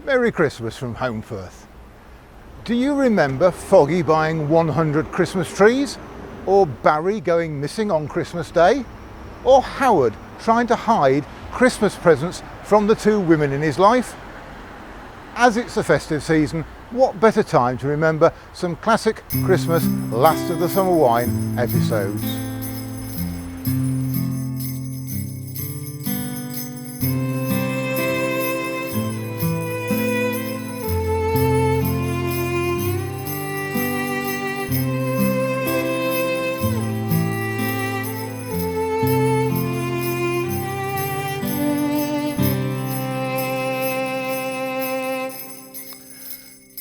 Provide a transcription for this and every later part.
Merry Christmas from Holmfirth. Do you remember Foggy buying 100 Christmas trees? Or Barry going missing on Christmas Day? Or Howard trying to hide Christmas presents from the two women in his life? As it's the festive season, what better time to remember some classic Christmas Last of the Summer Wine episodes?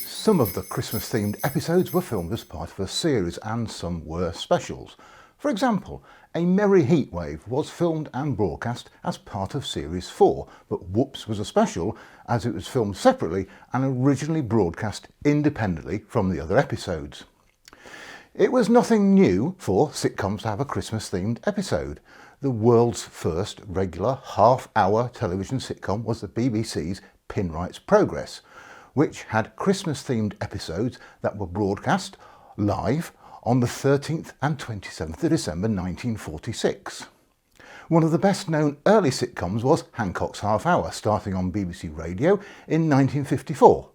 Some of the Christmas-themed episodes were filmed as part of a series and some were specials. For example, a Merry Heatwave was filmed and broadcast as part of Series 4, but Whoops was a special as it was filmed separately and originally broadcast independently from the other episodes. It was nothing new for sitcoms to have a Christmas-themed episode. The world's first regular half-hour television sitcom was the BBC's Pinwright's Progress, which had Christmas-themed episodes that were broadcast live on the 13th and 27th of December 1946. One of the best-known early sitcoms was Hancock's Half Hour, starting on BBC Radio in 1954.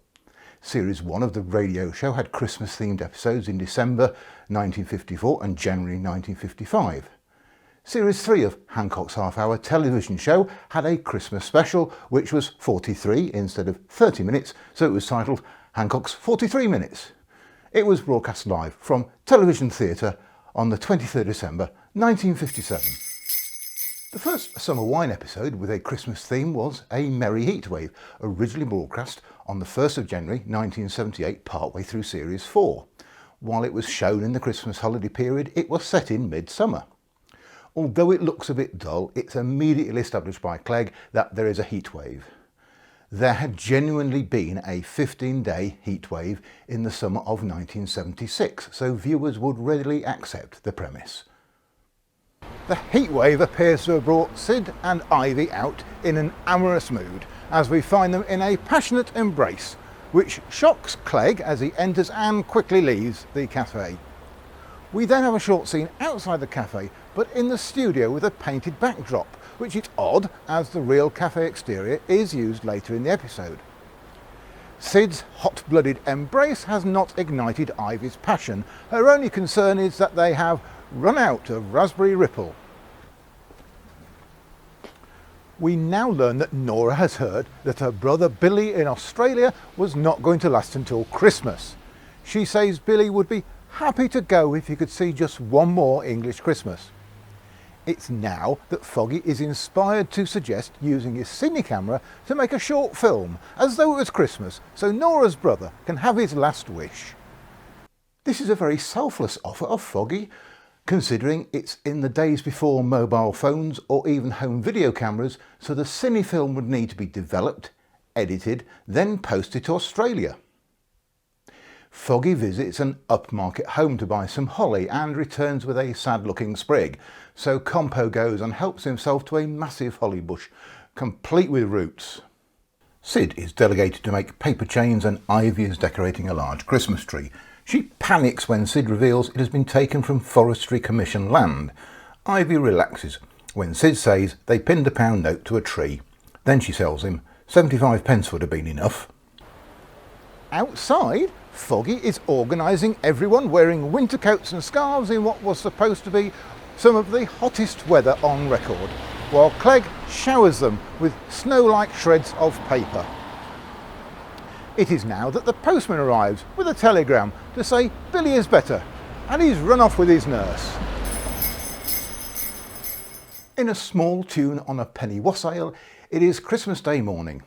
Series 1 of the radio show had Christmas-themed episodes in December 1954 and January 1955. Series 3 of Hancock's Half Hour television show had a Christmas special, which was 43 instead of 30 minutes, so it was titled Hancock's 43 Minutes. It was broadcast live from Television Theatre on the 23rd December 1957. The first Summer Wine episode with a Christmas theme was a Merry Heatwave, originally broadcast on the 1st of January 1978, partway through Series 4. While it was shown in the Christmas holiday period, it was set in midsummer. Although it looks a bit dull, it's immediately established by Clegg that there is a heatwave. There had genuinely been a 15-day heatwave in the summer of 1976, so viewers would readily accept the premise. The heatwave appears to have brought Sid and Ivy out in an amorous mood, as we find them in a passionate embrace, which shocks Clegg as he enters and quickly leaves the cafe. We then have a short scene outside the cafe, but in the studio with a painted backdrop, which is odd as the real cafe exterior is used later in the episode. Sid's hot-blooded embrace has not ignited Ivy's passion. Her only concern is that they have run out of raspberry ripple. We now learn that Nora has heard that her brother Billy in Australia was not going to last until Christmas. She says Billy would be happy to go if he could see just one more English Christmas. It's now that Foggy is inspired to suggest using his cine camera to make a short film, as though it was Christmas, so Nora's brother can have his last wish. This is a very selfless offer of Foggy, considering it's in the days before mobile phones or even home video cameras, so the cine film would need to be developed, edited, then posted to Australia. Foggy visits an upmarket home to buy some holly and returns with a sad-looking sprig, so Compo goes and helps himself to a massive holly bush, complete with roots. Sid is delegated to make paper chains and Ivy is decorating a large Christmas tree. She panics when Sid reveals it has been taken from Forestry Commission land. Ivy relaxes when Sid says they pinned a £1 note to a tree. Then she tells him 75p would have been enough. Outside, Foggy is organising everyone wearing winter coats and scarves in what was supposed to be some of the hottest weather on record, while Clegg showers them with snow-like shreds of paper. It is now that the postman arrives with a telegram to say Billy is better, and he's run off with his nurse. In a small tune on a penny wassail, it is Christmas Day morning.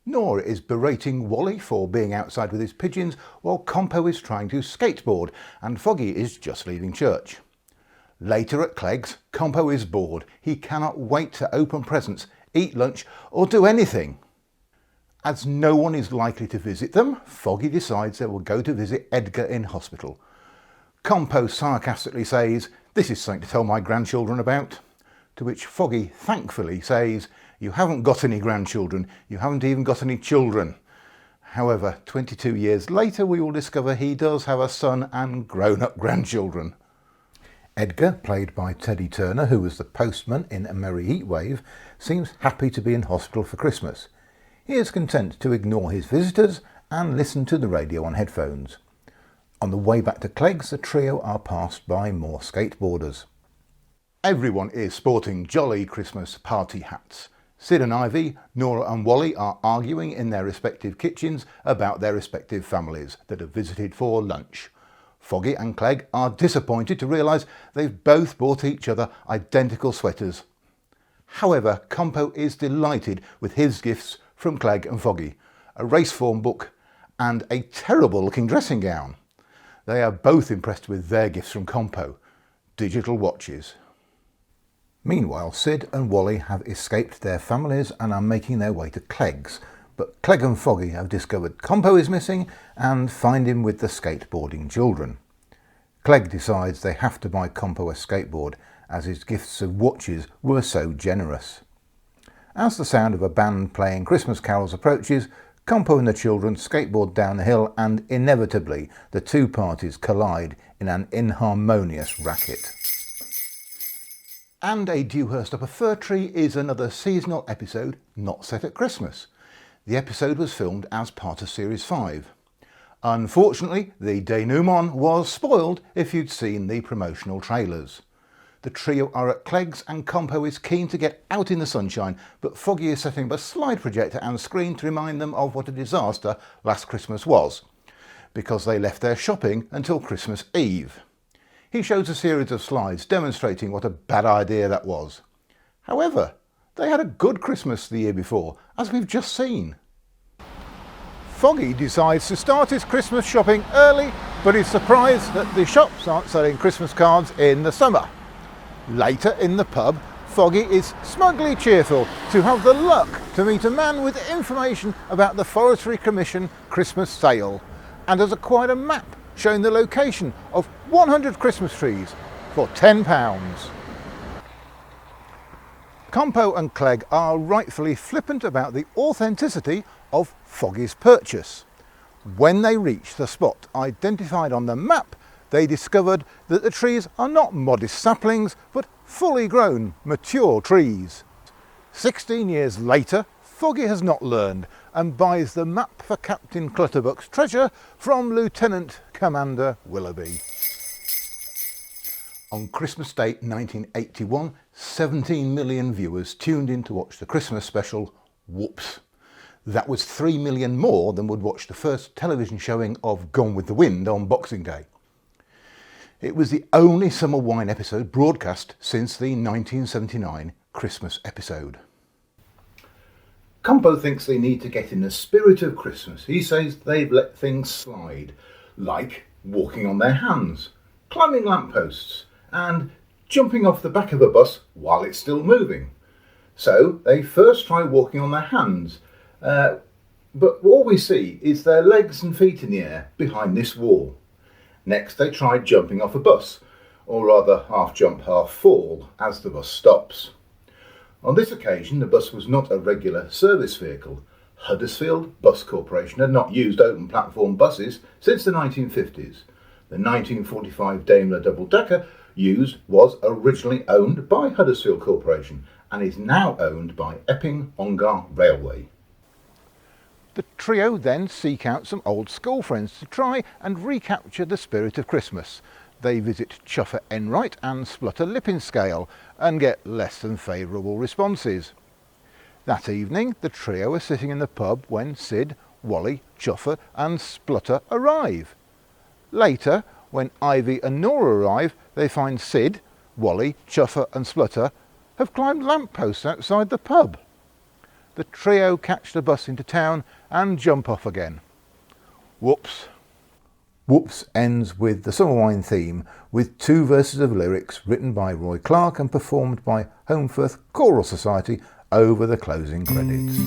Nora is berating Wally for being outside with his pigeons while Compo is trying to skateboard and Foggy is just leaving church. Later at Clegg's, Compo is bored. He cannot wait to open presents, eat lunch or do anything. As no one is likely to visit them, Foggy decides they will go to visit Edgar in hospital. Compo sarcastically says, "This is something to tell my grandchildren about." To which Foggy thankfully says, "You haven't got any grandchildren, you haven't even got any children." However, 22 years later we will discover he does have a son and grown-up grandchildren. Edgar, played by Teddy Turner, who was the postman in A Merry Heatwave, seems happy to be in hospital for Christmas. He is content to ignore his visitors and listen to the radio on headphones. On the way back to Clegg's, the trio are passed by more skateboarders. Everyone is sporting jolly Christmas party hats. Sid and Ivy, Nora and Wally are arguing in their respective kitchens about their respective families that have visited for lunch. Foggy and Clegg are disappointed to realise they've both bought each other identical sweaters. However, Compo is delighted with his gifts from Clegg and Foggy, a race form book and a terrible looking dressing gown. They are both impressed with their gifts from Compo, digital watches. Meanwhile, Sid and Wally have escaped their families and are making their way to Clegg's, but Clegg and Foggy have discovered Compo is missing and find him with the skateboarding children. Clegg decides they have to buy Compo a skateboard as his gifts of watches were so generous. As the sound of a band playing Christmas carols approaches, Compo and the children skateboard down the hill and inevitably the two parties collide in an inharmonious racket. And A Dewhirst Up a Fir Tree is another seasonal episode not set at Christmas. The episode was filmed as part of Series 5. Unfortunately, the denouement was spoiled if you'd seen the promotional trailers. The trio are at Clegg's and Compo is keen to get out in the sunshine, but Foggy is setting up a slide projector and screen to remind them of what a disaster last Christmas was, because they left their shopping until Christmas Eve. He shows a series of slides demonstrating what a bad idea that was. However, they had a good Christmas the year before, as we've just seen. Foggy decides to start his Christmas shopping early, but is surprised that the shops aren't selling Christmas cards in the summer. Later in the pub, Foggy is smugly cheerful to have the luck to meet a man with information about the Forestry Commission Christmas sale, and has acquired a map showing the location of 100 Christmas trees for £10. Compo and Clegg are rightfully flippant about the authenticity of Foggy's purchase. When they reach the spot identified on the map, they discovered that the trees are not modest saplings, but fully grown, mature trees. 16 years later, Foggy has not learned and buys the map for Captain Clutterbuck's treasure from Lieutenant Commander Willoughby. On Christmas Day 1981, 17 million viewers tuned in to watch the Christmas special, Whoops. That was 3 million more than would watch the first television showing of Gone with the Wind on Boxing Day. It was the only summer wine episode broadcast since the 1979 Christmas episode. Compo thinks they need to get in the spirit of Christmas. He says they've let things slide, like walking on their hands, climbing lampposts, and jumping off the back of a bus while it's still moving. So they first try walking on their hands, but all we see is their legs and feet in the air behind this wall. Next they try jumping off a bus, or rather half jump, half fall, as the bus stops. On this occasion, the bus was not a regular service vehicle. Huddersfield Bus Corporation had not used open platform buses since the 1950s. The 1945 Daimler double-decker used was originally owned by Huddersfield Corporation and is now owned by Epping Ongar Railway. The trio then seek out some old school friends to try and recapture the spirit of Christmas. They visit Chuffer Enright and Splutter Lippinscale and get less than favourable responses. That evening, the trio are sitting in the pub when Sid, Wally, Chuffer and Splutter arrive. Later, when Ivy and Nora arrive, they find Sid, Wally, Chuffer and Splutter have climbed lampposts outside the pub. The trio catch the bus into town and jump off again. Whoops. Whoops ends with the summer wine theme, with 2 verses of lyrics written by Roy Clark and performed by Holmfirth Choral Society over the closing credits.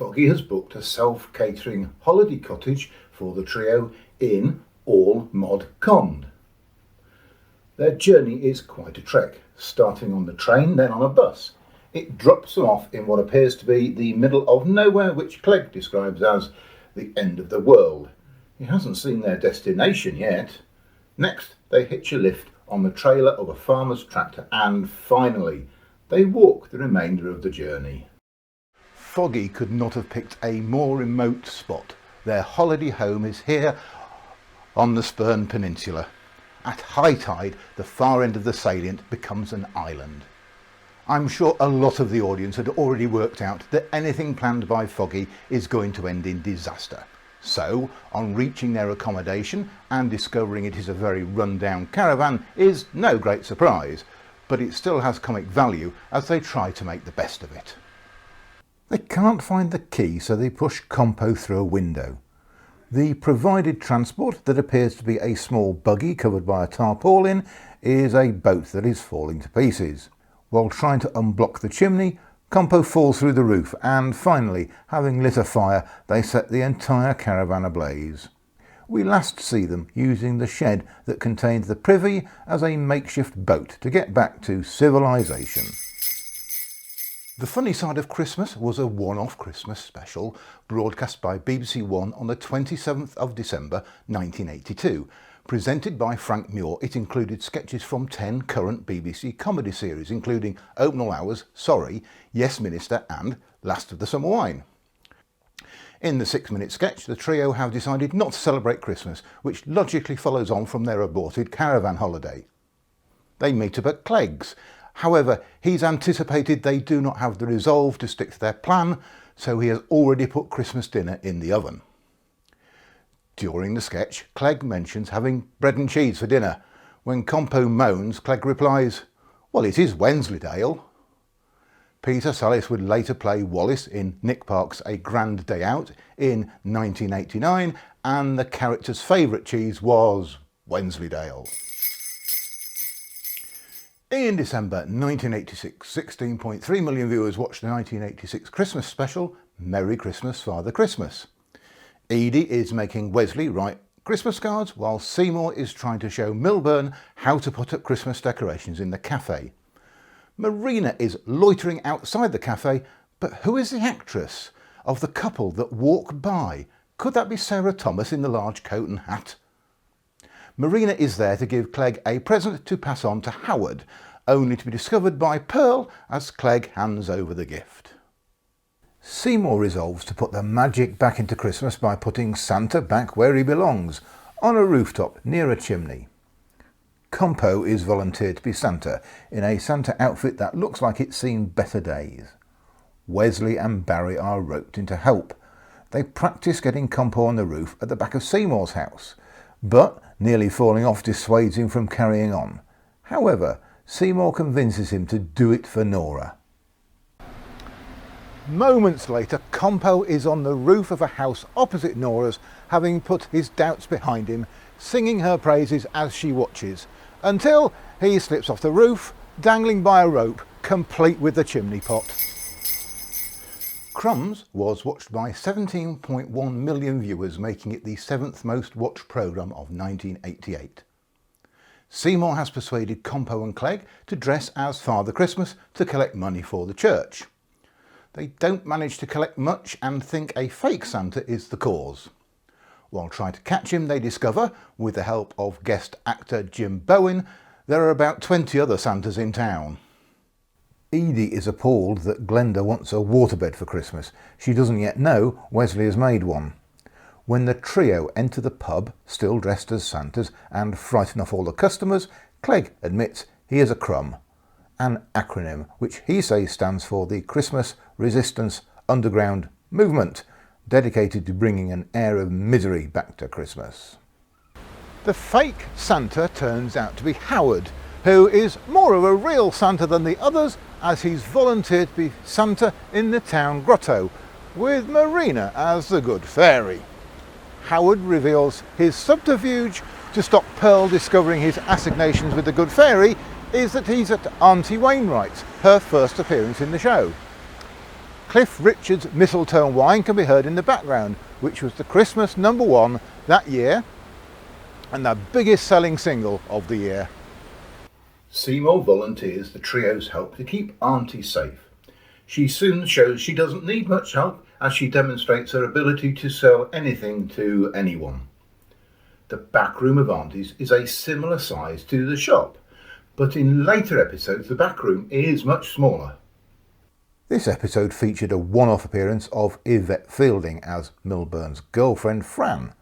Foggy has booked a self-catering holiday cottage for the trio in All Mod Cond. Their journey is quite a trek, starting on the train, then on a bus. It drops them off in what appears to be the middle of nowhere, which Clegg describes as the end of the world. He hasn't seen their destination yet. Next, they hitch a lift on the trailer of a farmer's tractor, and finally, they walk the remainder of the journey. Foggy could not have picked a more remote spot. Their holiday home is here on the Spurn Peninsula. At high tide, the far end of the salient becomes an island. I'm sure a lot of the audience had already worked out that anything planned by Foggy is going to end in disaster. So, on reaching their accommodation and discovering it is a very run-down caravan is no great surprise, but it still has comic value as they try to make the best of it. They can't find the key, so they push Compo through a window. The provided transport, that appears to be a small buggy covered by a tarpaulin, is a boat that is falling to pieces. While trying to unblock the chimney, Compo falls through the roof, and finally, having lit a fire, they set the entire caravan ablaze. We last see them using the shed that contained the privy as a makeshift boat to get back to civilization. The Funny Side of Christmas was a one-off Christmas special broadcast by BBC One on the 27th of December 1982. Presented by Frank Muir, it included sketches from 10 current BBC comedy series, including Open All Hours, Sorry, Yes Minister and Last of the Summer Wine. In the 6-minute sketch, the trio have decided not to celebrate Christmas, which logically follows on from their aborted caravan holiday. They meet up at Clegg's. However, he's anticipated they do not have the resolve to stick to their plan, so he has already put Christmas dinner in the oven. During the sketch, Clegg mentions having bread and cheese for dinner. When Compo moans, Clegg replies, "Well, it is Wensleydale." Peter Sallis would later play Wallace in Nick Park's A Grand Day Out in 1989, and the character's favourite cheese was Wensleydale. In December 1986, 16.3 million viewers watched the 1986 Christmas special, Merry Christmas, Father Christmas. Edie is making Wesley write Christmas cards while Seymour is trying to show Milburn how to put up Christmas decorations in the cafe. Marina is loitering outside the cafe, but who is the actress of the couple that walk by? Could that be Sarah Thomas in the large coat and hat? Marina is there to give Clegg a present to pass on to Howard, only to be discovered by Pearl as Clegg hands over the gift. Seymour resolves to put the magic back into Christmas by putting Santa back where he belongs, on a rooftop near a chimney. Compo is volunteered to be Santa, in a Santa outfit that looks like it's seen better days. Wesley and Barry are roped in to help. They practice getting Compo on the roof at the back of Seymour's house, but nearly falling off dissuades him from carrying on. However, Seymour convinces him to do it for Nora. Moments later, Compo is on the roof of a house opposite Nora's, having put his doubts behind him, singing her praises as she watches, until he slips off the roof, dangling by a rope, complete with the chimney pot. CRUMS was watched by 17.1 million viewers, making it the 7th most watched programme of 1988. Seymour has persuaded Compo and Clegg to dress as Father Christmas to collect money for the church. They don't manage to collect much and think a fake Santa is the cause. While trying to catch him, they discover, with the help of guest actor Jim Bowen, there are about 20 other Santas in town. Edie is appalled that Glenda wants a waterbed for Christmas. She doesn't yet know Wesley has made one. When the trio enter the pub, still dressed as Santas, and frighten off all the customers, Clegg admits he is a CRUM, an acronym which he says stands for the Christmas Resistance Underground Movement, dedicated to bringing an air of misery back to Christmas. The fake Santa turns out to be Howard, who is more of a real Santa than the others, as he's volunteered to be Santa in the town grotto, with Marina as the good fairy. Howard reveals his subterfuge to stop Pearl discovering his assignations with the good fairy is that he's at Auntie Wainwright's, her first appearance in the show. Cliff Richard's Mistletoe Wine can be heard in the background, which was the Christmas #1 that year and the biggest selling single of the year. Seymour volunteers the trio's help to keep Auntie safe. She soon shows she doesn't need much help as she demonstrates her ability to sell anything to anyone. The back room of Auntie's is a similar size to the shop, but in later episodes the back room is much smaller. This episode featured a one-off appearance of Yvette Fielding as Milburn's girlfriend Fran.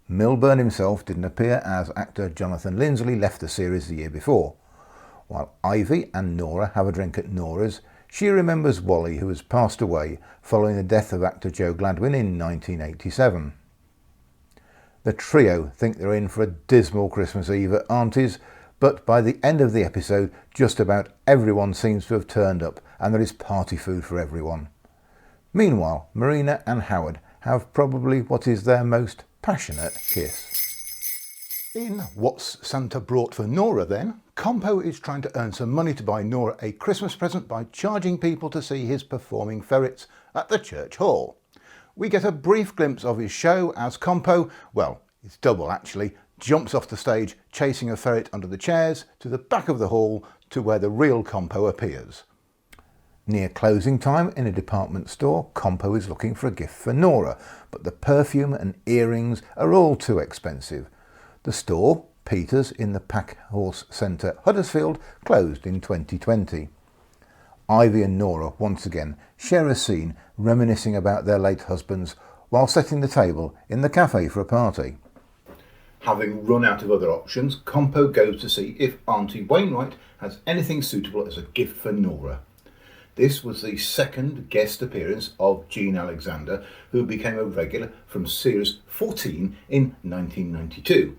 Milburn himself didn't appear as actor Jonathan Lindsley left the series the year before. While Ivy and Nora have a drink at Nora's, she remembers Wally, who has passed away following the death of actor Joe Gladwin in 1987. The trio think they're in for a dismal Christmas Eve at Auntie's, but by the end of the episode just about everyone seems to have turned up and there is party food for everyone. Meanwhile, Marina and Howard have probably what is their most passionate kiss. In What's Santa Brought for Nora then, Compo is trying to earn some money to buy Nora a Christmas present by charging people to see his performing ferrets at the church hall. We get a brief glimpse of his show as Compo, well, it's double actually, jumps off the stage chasing a ferret under the chairs to the back of the hall to where the real Compo appears. Near closing time in a department store, Compo is looking for a gift for Nora, but the perfume and earrings are all too expensive. The store, Peter's in the Packhorse Centre, Huddersfield, closed in 2020. Ivy and Nora once again share a scene reminiscing about their late husbands while setting the table in the cafe for a party. Having run out of other options, Compo goes to see if Auntie Wainwright has anything suitable as a gift for Nora. This was the second guest appearance of Jean Alexander, who became a regular from Series 14 in 1992.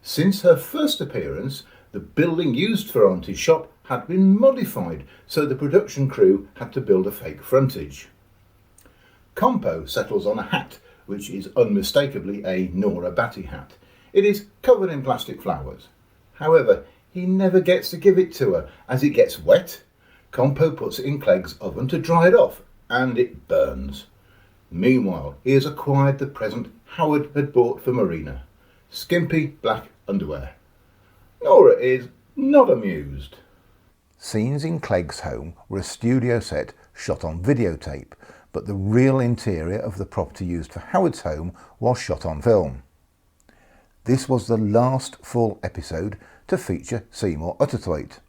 Since her first appearance, the building used for Auntie's shop had been modified, so the production crew had to build a fake frontage. Compo settles on a hat, which is unmistakably a Nora Batty hat. It is covered in plastic flowers. However, he never gets to give it to her, as it gets wet. Compo puts it in Clegg's oven to dry it off, and it burns. Meanwhile, he has acquired the present Howard had bought for Marina: skimpy black underwear. Nora is not amused. Scenes in Clegg's home were a studio set shot on videotape, but the real interior of the property used for Howard's home was shot on film. This was the last full episode to feature Seymour Utterthwaite.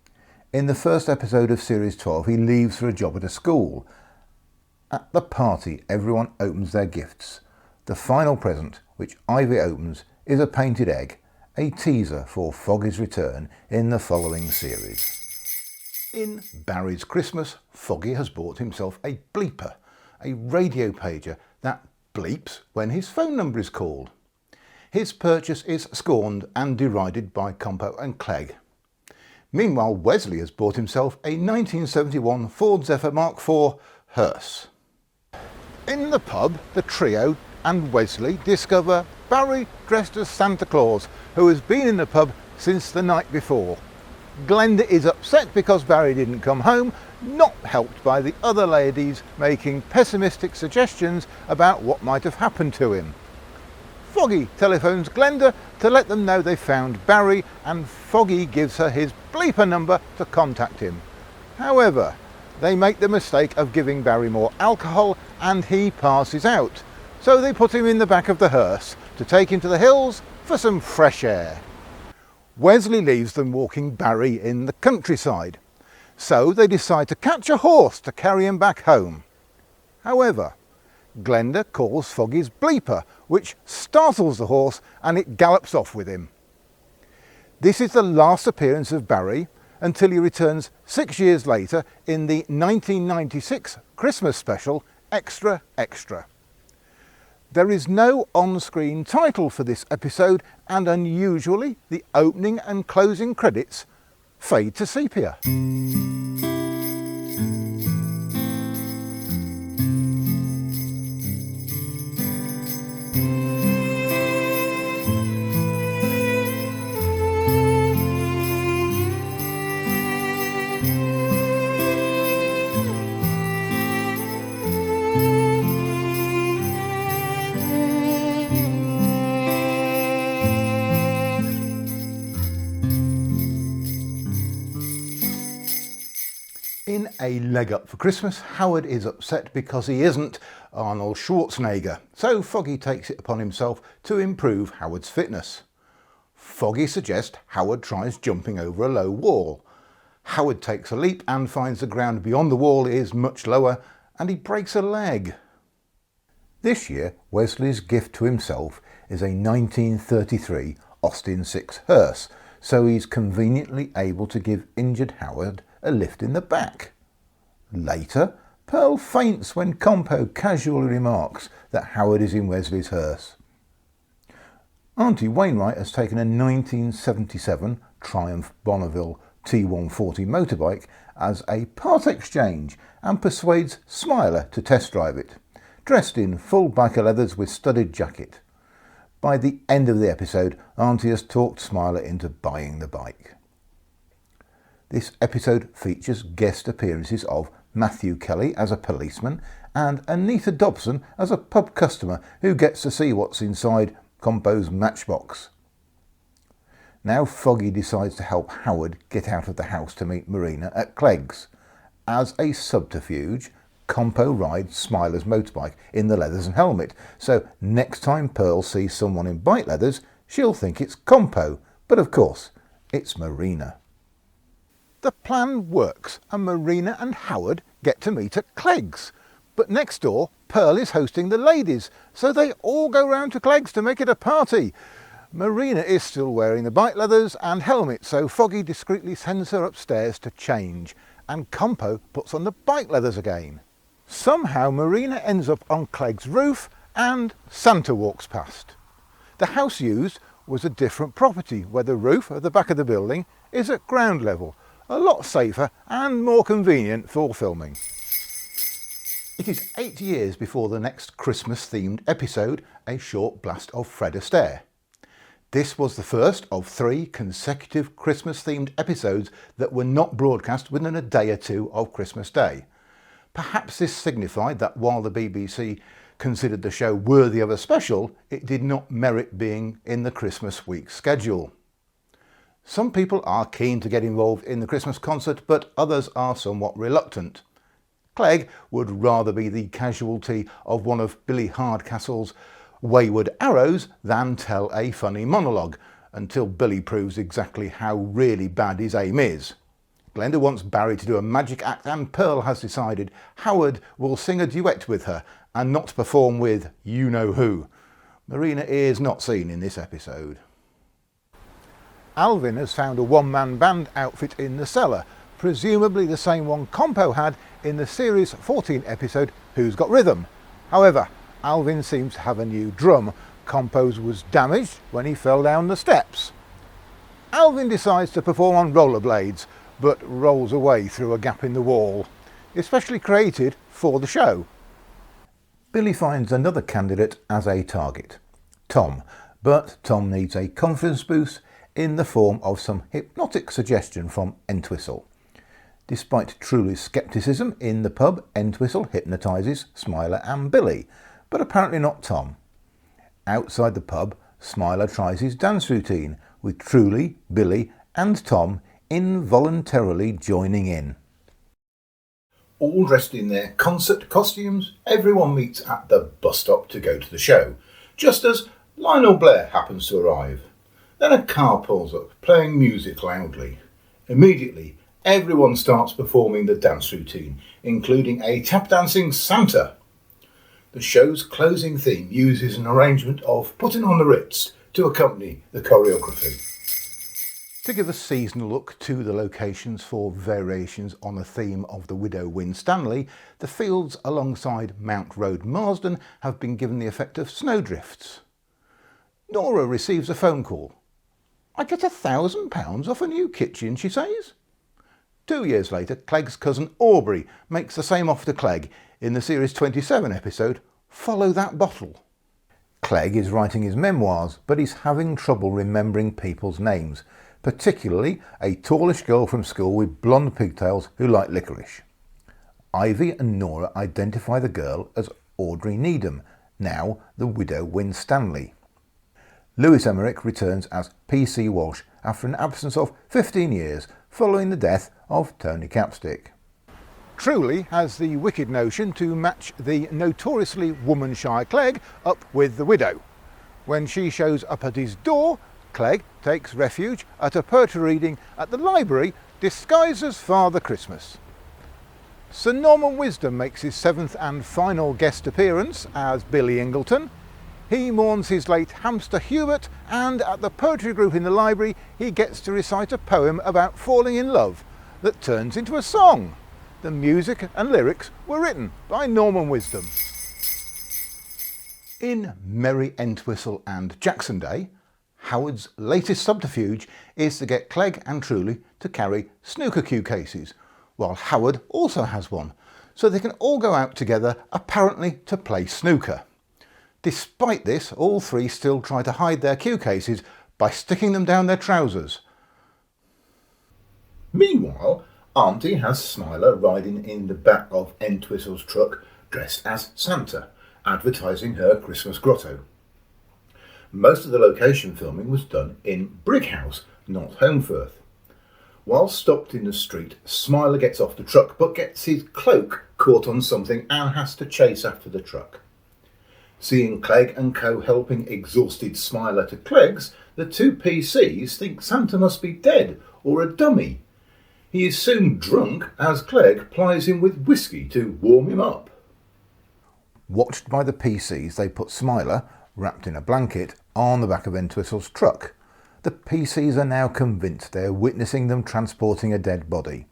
In the first episode of Series 12, he leaves for a job at a school. At the party, everyone opens their gifts. The final present, which Ivy opens, is a painted egg, a teaser for Foggy's return in the following series. In Barry's Christmas, Foggy has bought himself a bleeper, a radio pager that bleeps when his phone number is called. His purchase is scorned and derided by Compo and Clegg. Meanwhile, Wesley has bought himself a 1971 Ford Zephyr Mark IV hearse. In the pub, the trio and Wesley discover Barry dressed as Santa Claus, who has been in the pub since the night before. Glenda is upset because Barry didn't come home, not helped by the other ladies making pessimistic suggestions about what might have happened to him. Foggy telephones Glenda to let them know they found Barry, and Foggy gives her his bleeper number to contact him. However, they make the mistake of giving Barry more alcohol and he passes out, so they put him in the back of the hearse to take him to the hills for some fresh air. Wesley leaves them walking Barry in the countryside, so they decide to catch a horse to carry him back home. However, Glenda calls Foggy's bleeper, which startles the horse and it gallops off with him. This is the last appearance of Barry until he returns 6 years later in the 1996 Christmas special Extra Extra. There is no on-screen title for this episode, and unusually the opening and closing credits fade to sepia. a leg up for Christmas, Howard is upset because he isn't Arnold Schwarzenegger, so Foggy takes it upon himself to improve Howard's fitness. Foggy suggests Howard tries jumping over a low wall. Howard takes a leap and finds the ground beyond the wall is much lower, and he breaks a leg. This year, Wesley's gift to himself is a 1933 Austin 6 hearse, so he's conveniently able to give injured Howard a lift in the back. Later, Pearl faints when Compo casually remarks that Howard is in Wesley's hearse. Auntie Wainwright has taken a 1977 Triumph Bonneville T140 motorbike as a part exchange and persuades Smiler to test drive it, dressed in full biker leathers with studded jacket. By the end of the episode, Auntie has talked Smiler into buying the bike. This episode features guest appearances of Matthew Kelly as a policeman and Anita Dobson as a pub customer who gets to see what's inside Compo's matchbox. Now Foggy decides to help Howard get out of the house to meet Marina at Clegg's. As a subterfuge, Compo rides Smiler's motorbike in the leathers and helmet, so next time Pearl sees someone in bike leathers, she'll think it's Compo, but of course, it's Marina. The plan works and Marina and Howard get to meet at Clegg's, but next door Pearl is hosting the ladies, so they all go round to Clegg's to make it a party. Marina is still wearing the bike leathers and helmet, so Foggy discreetly sends her upstairs to change, and Compo puts on the bike leathers again. Somehow Marina ends up on Clegg's roof and Santa walks past. The house used was a different property where the roof at the back of the building is at ground level, a lot safer and more convenient for filming. It is 8 years before the next Christmas themed episode, A Short Blast of Fred Astaire. This was the first of 3 consecutive Christmas themed episodes that were not broadcast within a day or two of Christmas Day. Perhaps this signified that while the BBC considered the show worthy of a special, it did not merit being in the Christmas week schedule. Some people are keen to get involved in the Christmas concert, but others are somewhat reluctant. Clegg would rather be the casualty of one of Billy Hardcastle's wayward arrows than tell a funny monologue, until Billy proves exactly how really bad his aim is. Glenda wants Barry to do a magic act and Pearl has decided Howard will sing a duet with her and not perform with you-know-who. Marina is not seen in this episode. Alvin has found a one-man band outfit in the cellar, presumably the same one Compo had in the Series 14 episode Who's Got Rhythm. However, Alvin seems to have a new drum. Compo's was damaged when he fell down the steps. Alvin decides to perform on rollerblades, but rolls away through a gap in the wall, especially created for the show. Billy finds another candidate as a target, Tom, but Tom needs a confidence boost in the form of some hypnotic suggestion from Entwistle. Despite Truly's scepticism in the pub, Entwistle hypnotises Smiler and Billy, but apparently not Tom. Outside the pub, Smiler tries his dance routine, with Truly, Billy and Tom involuntarily joining in. All dressed in their concert costumes, everyone meets at the bus stop to go to the show, just as Lionel Blair happens to arrive. Then a car pulls up, playing music loudly. Immediately, everyone starts performing the dance routine, including a tap-dancing Santa. The show's closing theme uses an arrangement of Putting on the Ritz to accompany the choreography. To give a seasonal look to the locations for variations on the theme of the widow Winstanley, the fields alongside Mount Road Marsden have been given the effect of snowdrifts. Nora receives a phone call. "I get £1,000 off a new kitchen," she says. 2 years later, Clegg's cousin Aubrey makes the same offer to Clegg in the Series 27 episode, Follow That Bottle. Clegg is writing his memoirs, but he's having trouble remembering people's names, particularly a tallish girl from school with blonde pigtails who like licorice. Ivy and Nora identify the girl as Audrey Needham, now the widow Winstanley. Lewis Emmerich returns as P.C. Walsh after an absence of 15 years following the death of Tony Capstick. Truly has the wicked notion to match the notoriously woman-shy Clegg up with the widow. When she shows up at his door, Clegg takes refuge at a poetry reading at the library disguised as Father Christmas. Sir Norman Wisdom makes his 7th and final guest appearance as Billy Ingleton. He mourns his late hamster Hubert, and at the poetry group in the library he gets to recite a poem about falling in love that turns into a song. The music and lyrics were written by Norman Wisdom. In Merry Entwistle and Jackson Day, Howard's latest subterfuge is to get Clegg and Truly to carry snooker cue cases, while Howard also has one, so they can all go out together, apparently to play snooker. Despite this, all three still try to hide their cue cases by sticking them down their trousers. Meanwhile, Auntie has Smiler riding in the back of Entwistle's truck dressed as Santa, advertising her Christmas grotto. Most of the location filming was done in Brighouse, not Holmfirth. While stopped in the street, Smiler gets off the truck but gets his cloak caught on something and has to chase after the truck. Seeing Clegg and co helping exhausted Smiler to Clegg's, the two PCs think Santa must be dead or a dummy. He is soon drunk as Clegg plies him with whiskey to warm him up. Watched by the PCs, they put Smiler, wrapped in a blanket, on the back of Entwistle's truck. The PCs are now convinced they are witnessing them transporting a dead body.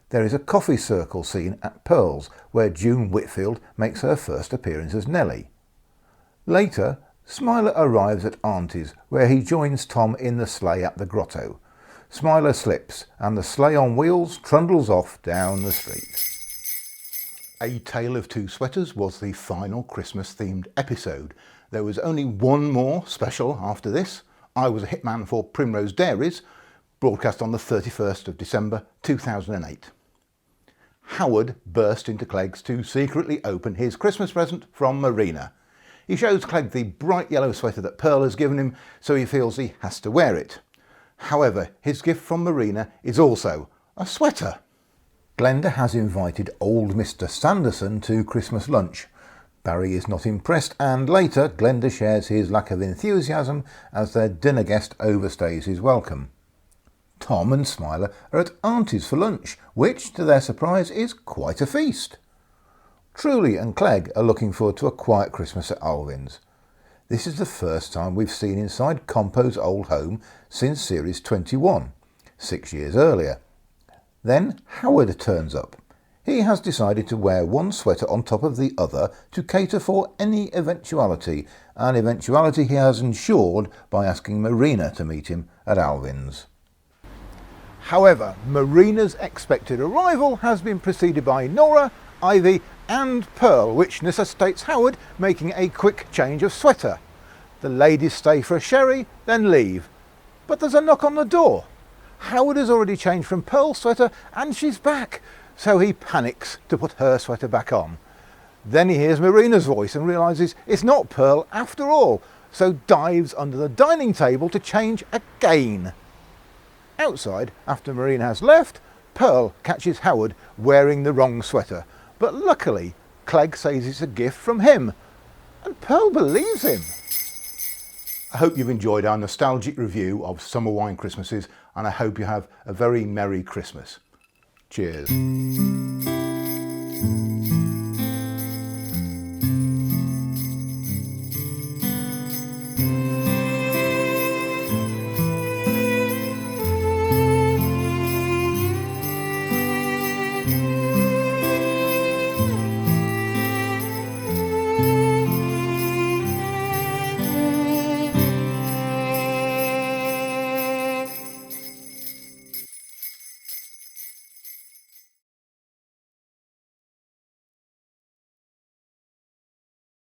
There is a coffee circle scene at Pearl's where June Whitfield makes her first appearance as Nellie. Later, Smiler arrives at Auntie's where he joins Tom in the sleigh at the grotto. Smiler slips and the sleigh on wheels trundles off down the street. A Tale of Two Sweaters was the final Christmas-themed episode. There was only one more special after this. I Was a Hitman for Primrose Dairies, broadcast on the 31st of December 2008. Howard burst into Clegg's to secretly open his Christmas present from Marina. He shows Clegg the bright yellow sweater that Pearl has given him, so he feels he has to wear it. However, his gift from Marina is also a sweater. Glenda has invited old Mr. Sanderson to Christmas lunch. Barry is not impressed, and later Glenda shares his lack of enthusiasm as their dinner guest overstays his welcome. Tom and Smiler are at Auntie's for lunch, which, to their surprise, is quite a feast. Truly and Clegg are looking forward to a quiet Christmas at Alvin's. This is the first time we've seen inside Compo's old home since Series 21, 6 years earlier. Then Howard turns up. He has decided to wear one sweater on top of the other to cater for any eventuality, an eventuality he has ensured by asking Marina to meet him at Alvin's. However, Marina's expected arrival has been preceded by Nora, Ivy and Pearl, which necessitates Howard making a quick change of sweater. The ladies stay for a sherry, then leave. But there's a knock on the door. Howard has already changed from Pearl's sweater and she's back, so he panics to put her sweater back on. Then he hears Marina's voice and realises it's not Pearl after all, so dives under the dining table to change again. Outside, after Marina has left, Pearl catches Howard wearing the wrong sweater, but luckily Clegg says it's a gift from him, and Pearl believes him. I hope you've enjoyed our nostalgic review of Summer Wine Christmases, and I hope you have a very Merry Christmas. Cheers.